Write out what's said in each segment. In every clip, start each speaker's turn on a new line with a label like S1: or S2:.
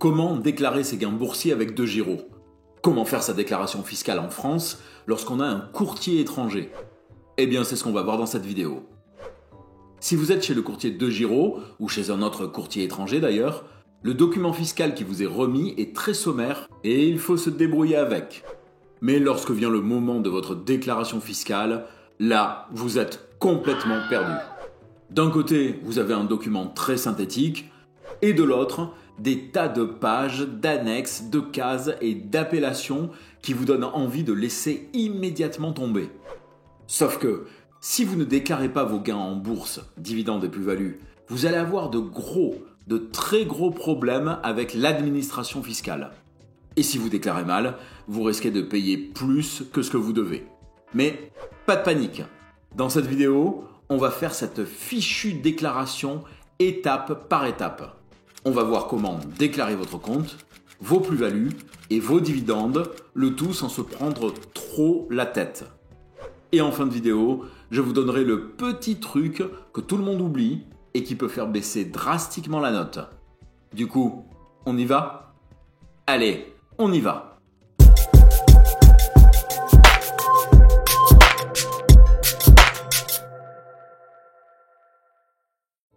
S1: Comment déclarer ses gains boursiers avec DEGIRO? Comment faire sa déclaration fiscale en France lorsqu'on a un courtier étranger? Eh bien, c'est ce qu'on va voir dans cette vidéo. Si vous êtes chez le courtier DEGIRO, ou chez un autre courtier étranger d'ailleurs, le document fiscal qui vous est remis est très sommaire et il faut se débrouiller avec. Mais lorsque vient le moment de votre déclaration fiscale, là, vous êtes complètement perdu. D'un côté, vous avez un document très synthétique, et de l'autre, des tas de pages, d'annexes, de cases et d'appellations qui vous donnent envie de laisser immédiatement tomber. Sauf que, si vous ne déclarez pas vos gains en bourse, dividendes et plus-values, vous allez avoir de très gros problèmes avec l'administration fiscale. Et si vous déclarez mal, vous risquez de payer plus que ce que vous devez. Mais pas de panique. Dans cette vidéo, on va faire cette fichue déclaration étape par étape. On va voir comment déclarer votre compte, vos plus-values et vos dividendes, le tout sans se prendre trop la tête. Et en fin de vidéo, je vous donnerai le petit truc que tout le monde oublie et qui peut faire baisser drastiquement la note. Du coup, on y va? Allez, on y va!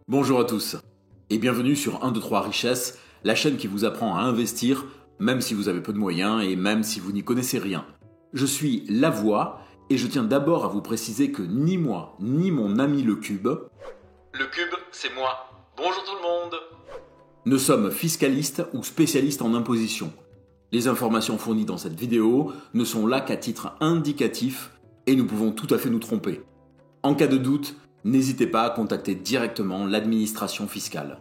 S1: Bonjour à tous et bienvenue sur 1, 2, 3 Richesses, la chaîne qui vous apprend à investir même si vous avez peu de moyens et même si vous n'y connaissez rien. Je suis La Voix et je tiens d'abord à vous préciser que ni moi ni mon ami Le Cube, c'est moi, bonjour tout le monde, ne sommes fiscalistes ou spécialistes en imposition. Les informations fournies dans cette vidéo ne sont là qu'à titre indicatif et nous pouvons tout à fait nous tromper. En cas de doute, n'hésitez pas à contacter directement l'administration fiscale.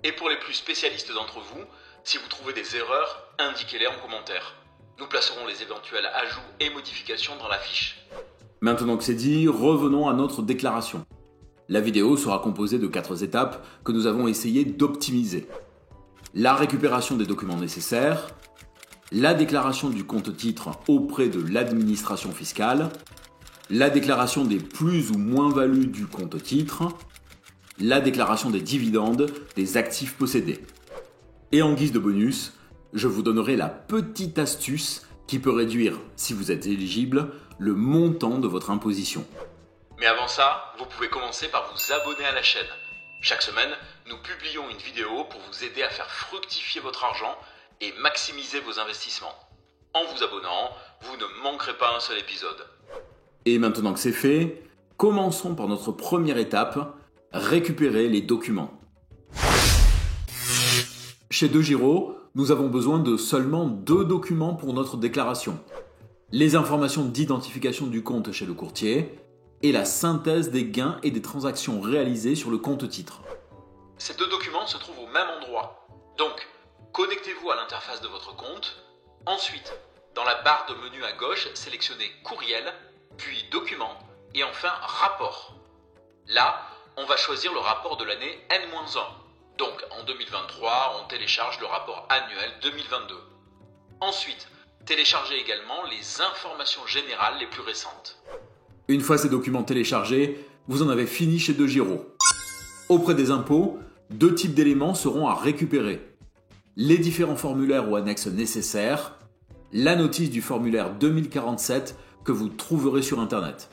S1: Et pour les plus spécialistes d'entre vous, si vous trouvez des erreurs, indiquez-les en commentaire. Nous placerons les éventuels ajouts et modifications dans la fiche. Maintenant que c'est dit, revenons à notre déclaration. La vidéo sera composée de 4 étapes que nous avons essayé d'optimiser. La récupération des documents nécessaires, la déclaration du compte-titre auprès de l'administration fiscale, la déclaration des plus ou moins-values du compte-titre, la déclaration des dividendes des actifs possédés. Et en guise de bonus, je vous donnerai la petite astuce qui peut réduire, si vous êtes éligible, le montant de votre imposition. Mais avant ça, vous pouvez commencer par vous abonner à la chaîne. Chaque semaine, nous publions une vidéo pour vous aider à faire fructifier votre argent et maximiser vos investissements. En vous abonnant, vous ne manquerez pas un seul épisode. Et maintenant que c'est fait, commençons par notre première étape, récupérer les documents. Chez DEGIRO, nous avons besoin de seulement 2 documents pour notre déclaration. Les informations d'identification du compte chez le courtier et la synthèse des gains et des transactions réalisées sur le compte-titre. Ces 2 documents se trouvent au même endroit. Donc, connectez-vous à l'interface de votre compte. Ensuite, dans la barre de menu à gauche, sélectionnez Courriel, puis Documents et enfin Rapport. Là, on va choisir le rapport de l'année N-1. Donc, en 2023, on télécharge le rapport annuel 2022. Ensuite, téléchargez également les informations générales les plus récentes. Une fois ces documents téléchargés, vous en avez fini chez DEGIRO. Auprès des impôts, 2 types d'éléments seront à récupérer. Les différents formulaires ou annexes nécessaires, la notice du formulaire 2047 que vous trouverez sur Internet.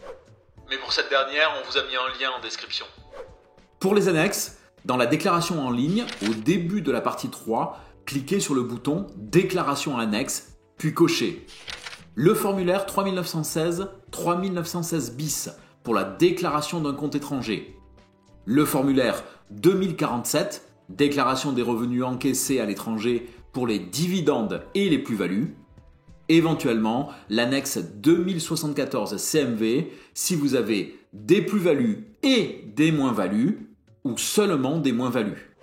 S1: Mais pour cette dernière, on vous a mis un lien en description. Pour les annexes, dans la déclaration en ligne, au début de la partie 3, cliquez sur le bouton « Déclaration annexe » puis cochez le formulaire 3916 bis pour la déclaration d'un compte étranger, le formulaire 2047, déclaration des revenus encaissés à l'étranger pour les dividendes et les plus-values, éventuellement l'annexe 2074 CMV si vous avez des plus-values et des moins-values ou seulement des moins-values.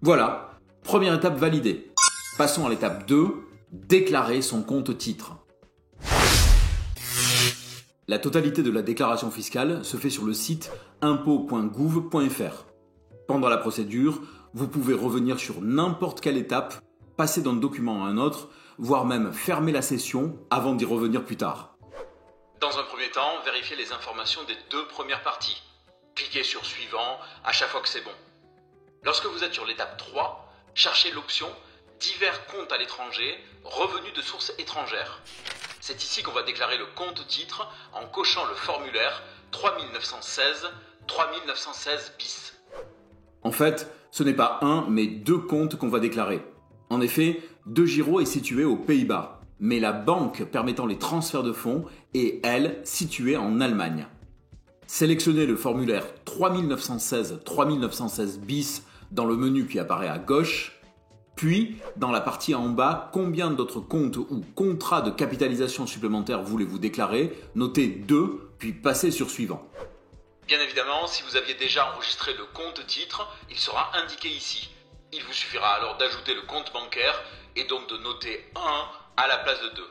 S1: Voilà, première étape validée. Passons à l'étape 2, déclarer son compte-titre. La totalité de la déclaration fiscale se fait sur le site impôt.gouv.fr. Pendant la procédure, vous pouvez revenir sur n'importe quelle étape, passer d'un document à un autre, voire même fermer la session avant d'y revenir plus tard. Dans un premier temps, vérifiez les informations des 2 premières parties. Cliquez sur Suivant à chaque fois que c'est bon. Lorsque vous êtes sur l'étape 3, cherchez l'option divers comptes à l'étranger, revenus de sources étrangères. C'est ici qu'on va déclarer le compte-titre en cochant le formulaire 3916 bis. En fait, ce n'est pas un, mais deux comptes qu'on va déclarer. En effet, DEGIRO est situé aux Pays-Bas, mais la banque permettant les transferts de fonds est, elle, située en Allemagne. Sélectionnez le formulaire 3916 bis dans le menu qui apparaît à gauche, puis dans la partie en bas, combien d'autres comptes ou contrats de capitalisation supplémentaire voulez-vous déclarer, notez 2, puis passez sur suivant. Bien évidemment, si vous aviez déjà enregistré le compte-titre, il sera indiqué ici. Il vous suffira alors d'ajouter le compte bancaire et donc de noter 1 à la place de 2.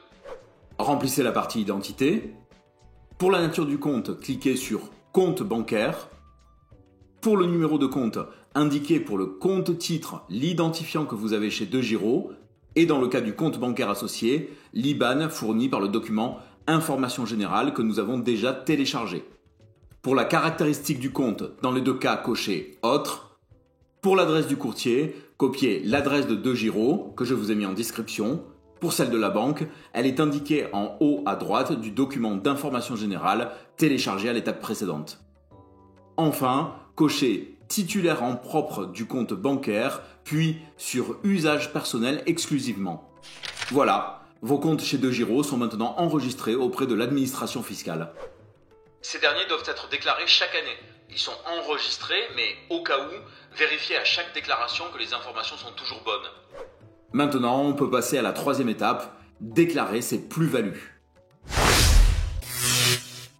S1: Remplissez la partie identité. Pour la nature du compte, cliquez sur compte bancaire. Pour le numéro de compte, indiquez pour le compte-titre l'identifiant que vous avez chez DEGIRO et dans le cas du compte bancaire associé, l'IBAN fourni par le document Information générale que nous avons déjà téléchargé. Pour la caractéristique du compte, dans les deux cas, cochez Autre. Pour l'adresse du courtier, copiez l'adresse de DEGIRO que je vous ai mis en description. Pour celle de la banque, elle est indiquée en haut à droite du document d'information générale téléchargé à l'étape précédente. Enfin, cochez titulaire en propre du compte bancaire, puis sur usage personnel exclusivement. Voilà, vos comptes chez DEGIRO sont maintenant enregistrés auprès de l'administration fiscale. Ces derniers doivent être déclarés chaque année. Ils sont enregistrés, mais au cas où, vérifiez à chaque déclaration que les informations sont toujours bonnes. Maintenant, on peut passer à la troisième étape, déclarer ses plus-values.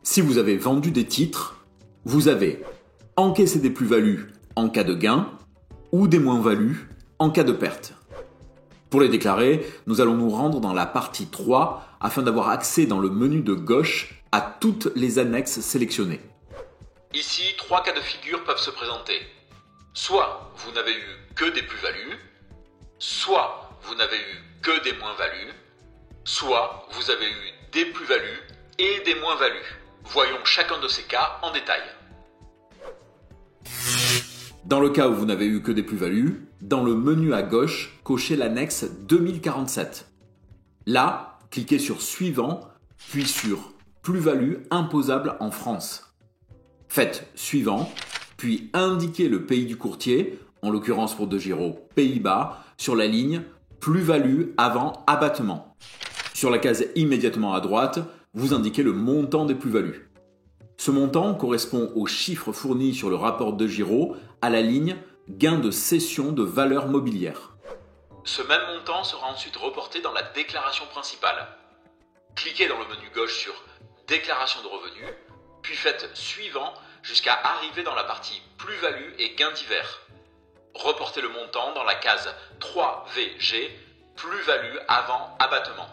S1: Si vous avez vendu des titres, vous avez encaissé des plus-values en cas de gain ou des moins-values en cas de perte. Pour les déclarer, nous allons nous rendre dans la partie 3 afin d'avoir accès dans le menu de gauche à toutes les annexes sélectionnées. Ici, 3 cas de figure peuvent se présenter. Soit vous n'avez eu que des plus-values, soit vous n'avez eu que des moins-values, soit vous avez eu des plus-values et des moins-values. Voyons chacun de ces cas en détail. Dans le cas où vous n'avez eu que des plus-values, dans le menu à gauche, cochez l'annexe 2047. Là, cliquez sur Suivant, puis sur Plus-value imposable en France. Faites Suivant, puis indiquez le pays du courtier, en l'occurrence pour DEGIRO Pays-Bas, sur la ligne Plus-value avant abattement. Sur la case immédiatement à droite, vous indiquez le montant des plus-values. Ce montant correspond au chiffre fourni sur le rapport DEGIRO à la ligne Gain de cession de valeur mobilière. Ce même montant sera ensuite reporté dans la déclaration principale. Cliquez dans le menu gauche sur Déclaration de revenus, puis faites Suivant jusqu'à arriver dans la partie Plus-value et gains divers. Reportez le montant dans la case 3VG, Plus-value avant abattement.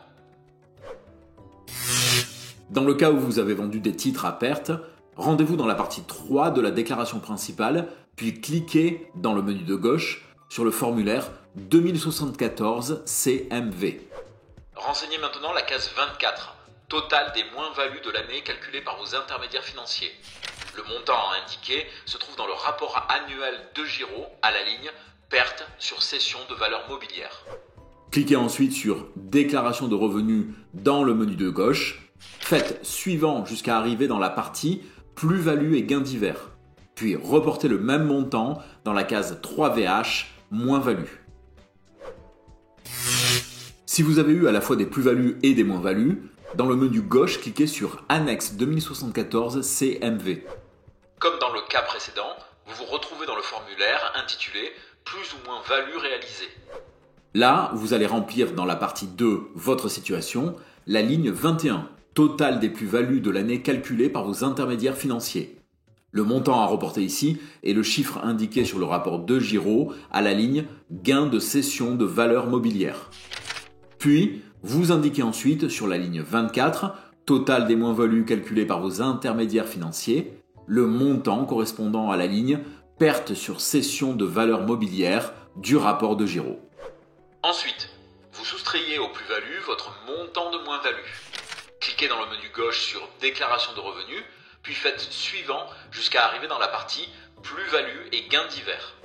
S1: Dans le cas où vous avez vendu des titres à perte, rendez-vous dans la partie 3 de la déclaration principale, puis cliquez dans le menu de gauche sur le formulaire 2074 CMV. Renseignez maintenant la case 24, total des moins-values de l'année calculées par vos intermédiaires financiers. Le montant indiqué se trouve dans le rapport annuel DEGIRO à la ligne perte sur cession de valeur mobilière. Cliquez ensuite sur Déclaration de revenus dans le menu de gauche. Faites Suivant jusqu'à arriver dans la partie Plus-value et gains divers. Puis reportez le même montant dans la case 3VH moins-value. Si vous avez eu à la fois des plus-values et des moins-values, dans le menu gauche, cliquez sur Annexe 2074 CMV. Comme dans le cas précédent, vous vous retrouvez dans le formulaire intitulé Plus ou moins value réalisée. Là, vous allez remplir dans la partie 2 votre situation, la ligne 21, total des plus-values de l'année calculées par vos intermédiaires financiers. Le montant à reporter ici est le chiffre indiqué sur le rapport DEGIRO à la ligne gain de cession de valeur mobilière. Puis, vous indiquez ensuite sur la ligne 24, total des moins-values calculées par vos intermédiaires financiers, le montant correspondant à la ligne perte sur cession de valeur mobilière du rapport DEGIRO. Ensuite, vous soustrayez aux plus-values votre montant de moins-value. Cliquez dans le menu gauche sur Déclaration de revenus, puis faites Suivant jusqu'à arriver dans la partie Plus-value et gains divers.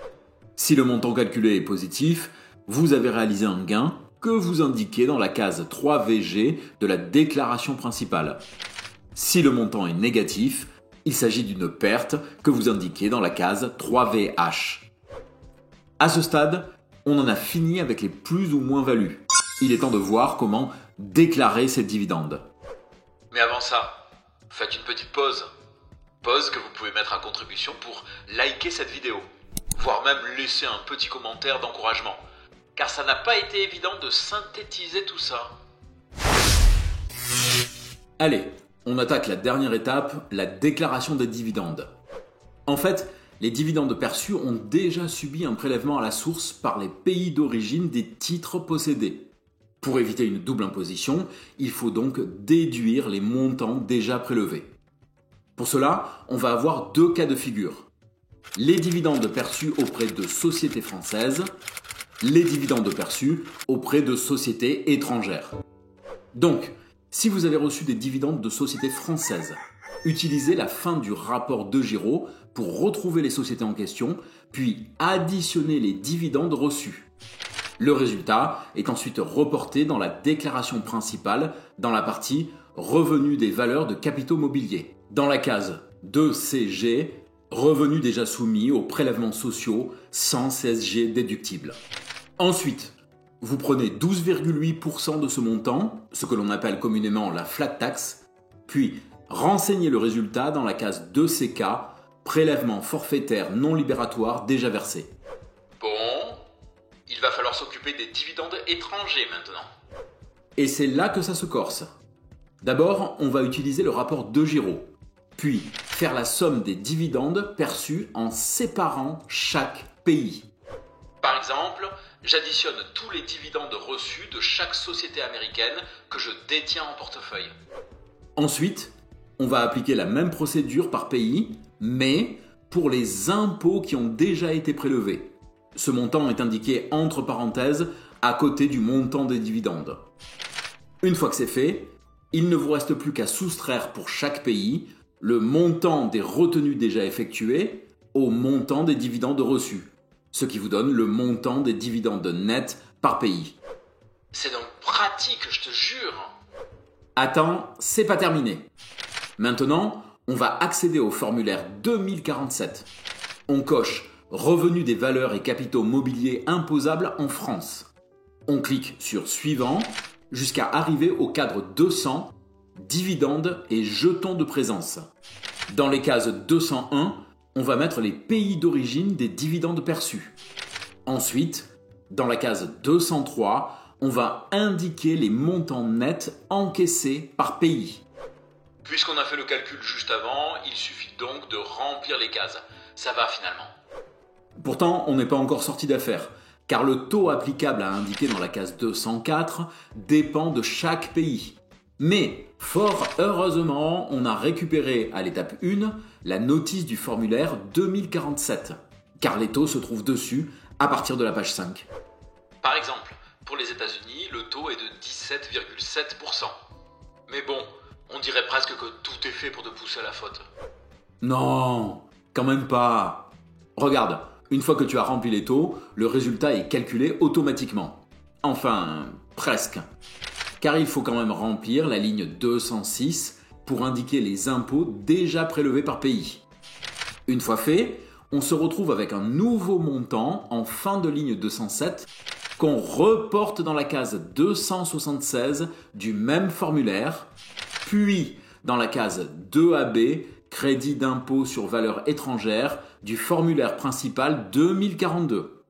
S1: Si le montant calculé est positif, vous avez réalisé un gain que vous indiquez dans la case 3VG de la déclaration principale. Si le montant est négatif, il s'agit d'une perte que vous indiquez dans la case 3VH. À ce stade, on en a fini avec les plus ou moins values. Il est temps de voir comment déclarer ces dividendes.
S2: Mais avant ça, faites une petite pause. Pause que vous pouvez mettre à contribution pour liker cette vidéo, voire même laisser un petit commentaire d'encouragement. Car ça n'a pas été évident de synthétiser tout ça.
S1: Allez, on attaque la dernière étape, la déclaration des dividendes. En fait, les dividendes perçus ont déjà subi un prélèvement à la source par les pays d'origine des titres possédés. Pour éviter une double imposition, il faut donc déduire les montants déjà prélevés. Pour cela, on va avoir deux cas de figure. Les dividendes perçus auprès de sociétés françaises, les dividendes perçus auprès de sociétés étrangères. Donc, si vous avez reçu des dividendes de sociétés françaises, utilisez la fin du rapport de Giraud pour retrouver les sociétés en question, puis additionner les dividendes reçus. Le résultat est ensuite reporté dans la déclaration principale dans la partie « Revenus des valeurs de capitaux mobiliers ». Dans la case 2CG, revenus déjà soumis aux prélèvements sociaux sans CSG déductible. Ensuite, vous prenez 12,8% de ce montant, ce que l'on appelle communément la flat tax, puis renseignez le résultat dans la case 2CK, prélèvement forfaitaire non libératoire déjà versé.
S2: Bon, il va falloir s'occuper des dividendes étrangers maintenant.
S1: Et c'est là que ça se corse. D'abord, on va utiliser le rapport de Giraud, puis faire la somme des dividendes perçus en séparant chaque pays.
S2: Par exemple, j'additionne tous les dividendes reçus de chaque société américaine que je détiens en portefeuille.
S1: Ensuite, on va appliquer la même procédure par pays, mais pour les impôts qui ont déjà été prélevés. Ce montant est indiqué entre parenthèses à côté du montant des dividendes. Une fois que c'est fait, il ne vous reste plus qu'à soustraire pour chaque pays le montant des retenues déjà effectuées au montant des dividendes reçus, ce qui vous donne le montant des dividendes nets par pays.
S2: C'est donc pratique, je te jure.
S1: Attends, c'est pas terminé. Maintenant, on va accéder au formulaire 2047. On coche Revenus des valeurs et capitaux mobiliers imposables en France. On clique sur Suivant jusqu'à arriver au cadre 200, Dividendes et jetons de présence. Dans les cases 201, on va mettre les pays d'origine des dividendes perçus. Ensuite, dans la case 203, on va indiquer les montants nets encaissés par pays.
S2: Puisqu'on a fait le calcul juste avant, il suffit donc de remplir les cases. Ça va finalement.
S1: Pourtant, on n'est pas encore sorti d'affaire, car le taux applicable à indiquer dans la case 204 dépend de chaque pays. Mais, fort heureusement, on a récupéré à l'étape 1 la notice du formulaire 2047, car les taux se trouvent dessus à partir de la page 5.
S2: Par exemple, pour les États-Unis, le taux est de 17,7%. Mais bon, on dirait presque que tout est fait pour te pousser à la faute.
S1: Non, quand même pas. Regarde, une fois que tu as rempli les taux, le résultat est calculé automatiquement. Enfin, presque. Car il faut quand même remplir la ligne 206 pour indiquer les impôts déjà prélevés par pays. Une fois fait, on se retrouve avec un nouveau montant en fin de ligne 207 qu'on reporte dans la case 276 du même formulaire, puis dans la case 2AB, crédit d'impôt sur valeur étrangère du formulaire principal 2042.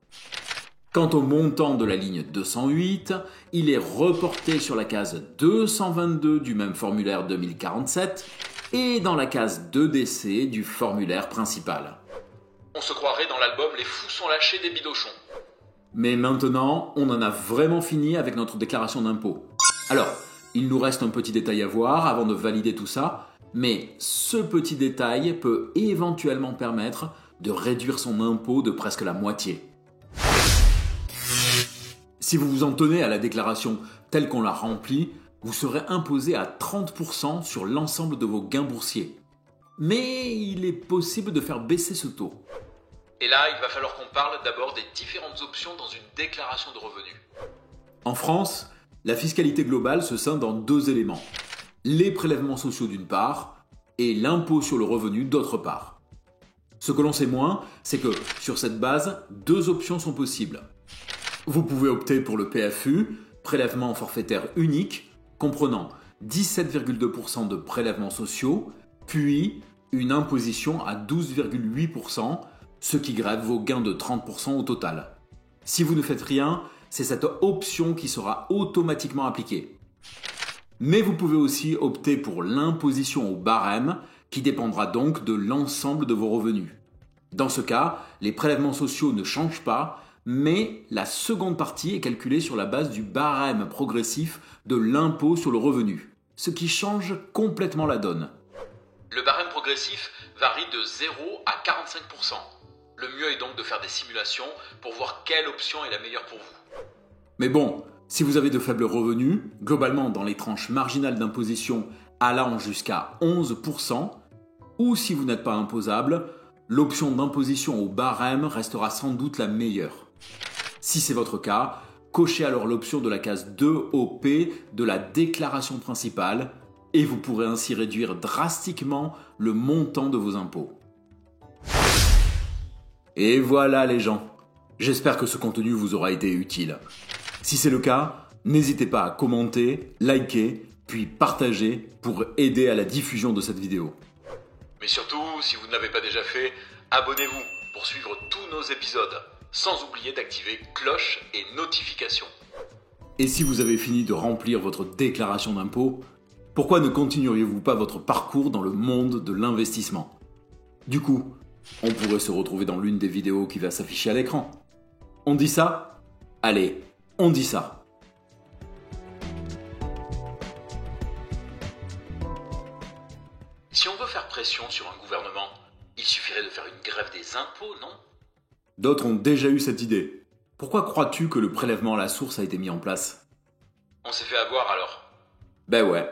S1: Quant au montant de la ligne 208, il est reporté sur la case 222 du même formulaire 2047 et dans la case 2DC du formulaire principal.
S2: On se croirait dans l'album Les fous sont lâchés des bidochons.
S1: Mais maintenant, on en a vraiment fini avec notre déclaration d'impôt. Alors, il nous reste un petit détail à voir avant de valider tout ça, mais ce petit détail peut éventuellement permettre de réduire son impôt de presque la moitié. Si vous vous en tenez à la déclaration telle qu'on l'a remplie, vous serez imposé à 30% sur l'ensemble de vos gains boursiers. Mais il est possible de faire baisser ce taux.
S2: Et là, il va falloir qu'on parle d'abord des différentes options dans une déclaration de revenus.
S1: En France, la fiscalité globale se scinde en deux éléments. Les prélèvements sociaux d'une part et l'impôt sur le revenu d'autre part. Ce que l'on sait moins, c'est que sur cette base, deux options sont possibles. Vous pouvez opter pour le PFU, prélèvement forfaitaire unique, comprenant 17,2% de prélèvements sociaux, puis une imposition à 12,8%, ce qui grève vos gains de 30% au total. Si vous ne faites rien, c'est cette option qui sera automatiquement appliquée. Mais vous pouvez aussi opter pour l'imposition au barème, qui dépendra donc de l'ensemble de vos revenus. Dans ce cas, les prélèvements sociaux ne changent pas, mais la seconde partie est calculée sur la base du barème progressif de l'impôt sur le revenu, ce qui change complètement la donne.
S2: Le barème progressif varie de 0 à 45%. Le mieux est donc de faire des simulations pour voir quelle option est la meilleure pour vous.
S1: Mais bon, si vous avez de faibles revenus, globalement dans les tranches marginales d'imposition allant jusqu'à 11%, ou si vous n'êtes pas imposable, l'option d'imposition au barème restera sans doute la meilleure. Si c'est votre cas, cochez alors l'option de la case 2OP de la déclaration principale et vous pourrez ainsi réduire drastiquement le montant de vos impôts. Et voilà les gens, j'espère que ce contenu vous aura été utile. Si c'est le cas, n'hésitez pas à commenter, liker, puis partager pour aider à la diffusion de cette vidéo.
S2: Mais surtout, si vous ne l'avez pas déjà fait, abonnez-vous pour suivre tous nos épisodes, sans oublier d'activer cloche et notifications.
S1: Et si vous avez fini de remplir votre déclaration d'impôt, pourquoi ne continueriez-vous pas votre parcours dans le monde de l'investissement ? Du coup, on pourrait se retrouver dans l'une des vidéos qui va s'afficher à l'écran. On dit ça ? Allez, on dit ça.
S2: Si on veut faire pression sur un gouvernement, il suffirait de faire une grève des impôts, non ?
S1: D'autres ont déjà eu cette idée. Pourquoi crois-tu que le prélèvement à la source a été mis en place ?
S2: On s'est fait avoir alors.
S1: Ben ouais.